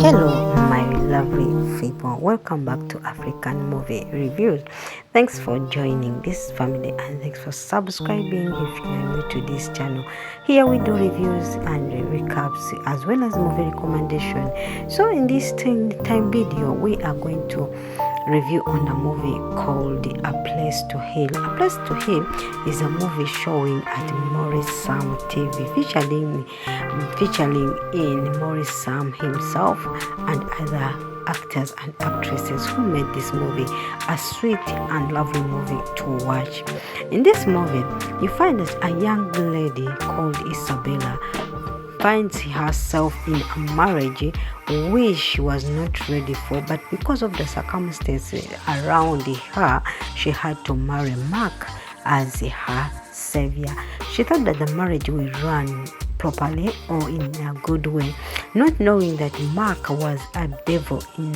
Hello, my lovely people. Welcome back to African Movie Reviews. Thanks for joining this family and thanks for subscribing if you are new to this channel. Here we do reviews and recaps as well as movie recommendation. So in this time video, we are going to review on a movie called A Place to Heal. A Place to Heal is a movie showing at Maurice TV, featuring in Maurice himself and other actors and actresses who made this movie a sweet and lovely movie to watch. In this movie, you find that a young lady called Isabella finds herself in a marriage which she was not ready for, but because of the circumstances around her, she had to marry Mark as her savior. She thought that the marriage will run properly or in a good way, not knowing that Mark was a devil in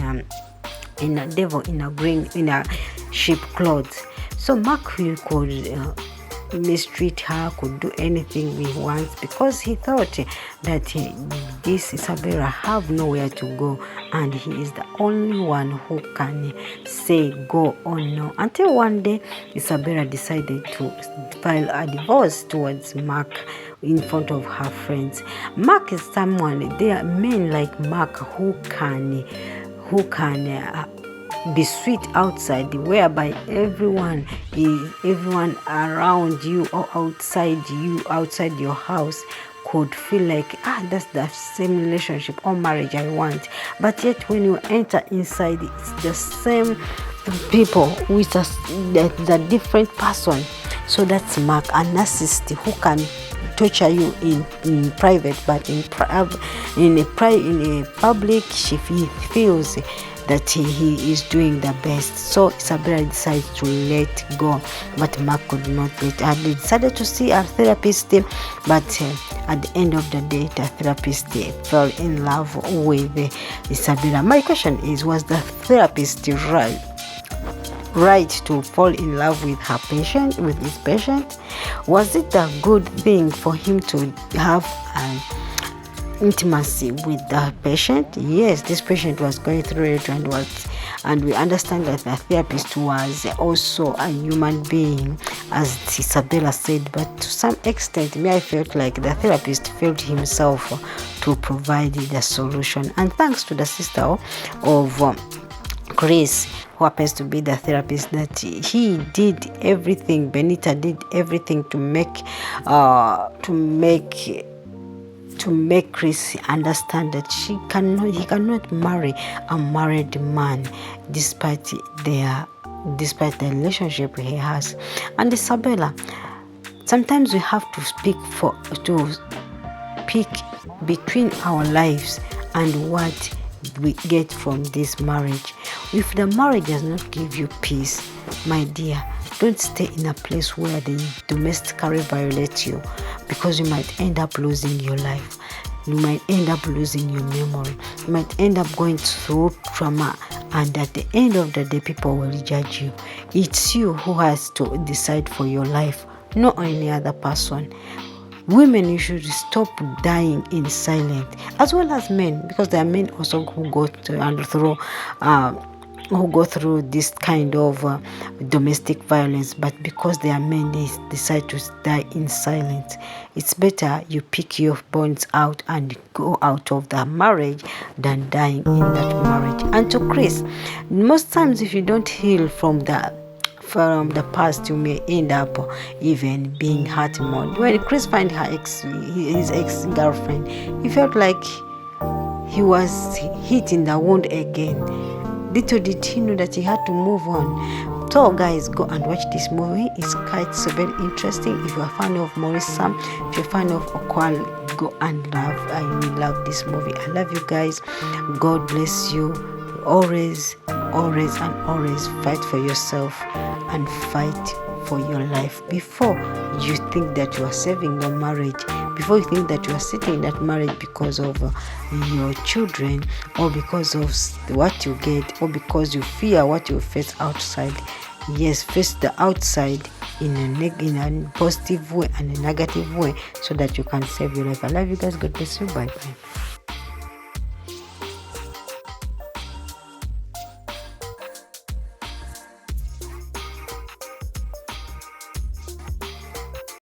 a sheep clothes. So Mark could mistreat her, could do anything he wants, because he thought that this Isabella have nowhere to go and he is the only one who can say go or no, until one day Isabella decided to file a divorce towards Mark in front of her friends. Mark is someone, there are men like Mark who can be sweet outside, whereby everyone around you or outside your house could feel like that's the same relationship or marriage I want. But yet when you enter inside, it's the same people with the different person. So that's Mark, a narcissist who can torture you in private, but in a public she feels that he is doing the best. So Isabella decides to let go, but Mark could not let her. They decided to see a therapist, but at the end of the day, the therapist fell in love with Isabella. My question is, was the therapist right to fall in love with his patient? Was it a good thing for him to have an intimacy with the patient? Yes, this patient was going through it, and we understand that the therapist was also a human being, as Isabella said, but to some extent I felt like the therapist failed himself to provide the solution. And thanks to the sister of Chris, who happens to be the therapist, that he did everything, Benita did everything to make Chris understand that he cannot marry a married man despite the relationship he has. And Isabella, sometimes we have to pick between our lives and what we get from this marriage. If the marriage does not give you peace, my dear, don't stay in a place where they domestically violate you, because you might end up losing your life. You might end up losing your memory. You might end up going through trauma, and at the end of the day, people will judge you. It's you who has to decide for your life, not any other person. Women, you should stop dying in silence, as well as men, because there are men also who go through this kind of domestic violence, but because they are men, they decide to die in silence. It's better you pick your bones out and go out of the marriage than dying in that marriage. And to Chris, most times if you don't heal from the past, you may end up even being hurt more. When Chris found his ex-girlfriend, he felt like he was hitting the wound again. Little did he know that he had to move on. So guys, go and watch this movie. It's quite so very interesting. If you're a fan of Maurice, if you're a fan of Okwal, go and I will love this movie. I love you guys. God bless you. Always and always fight for yourself and fight for your life before you think that you are saving your marriage, before you think that you are sitting in that marriage because of your children, or because of what you get, or because you fear what you face outside. Yes, face the outside in a positive way and a negative way, so that you can save your life. I love you guys. God bless you. Bye bye.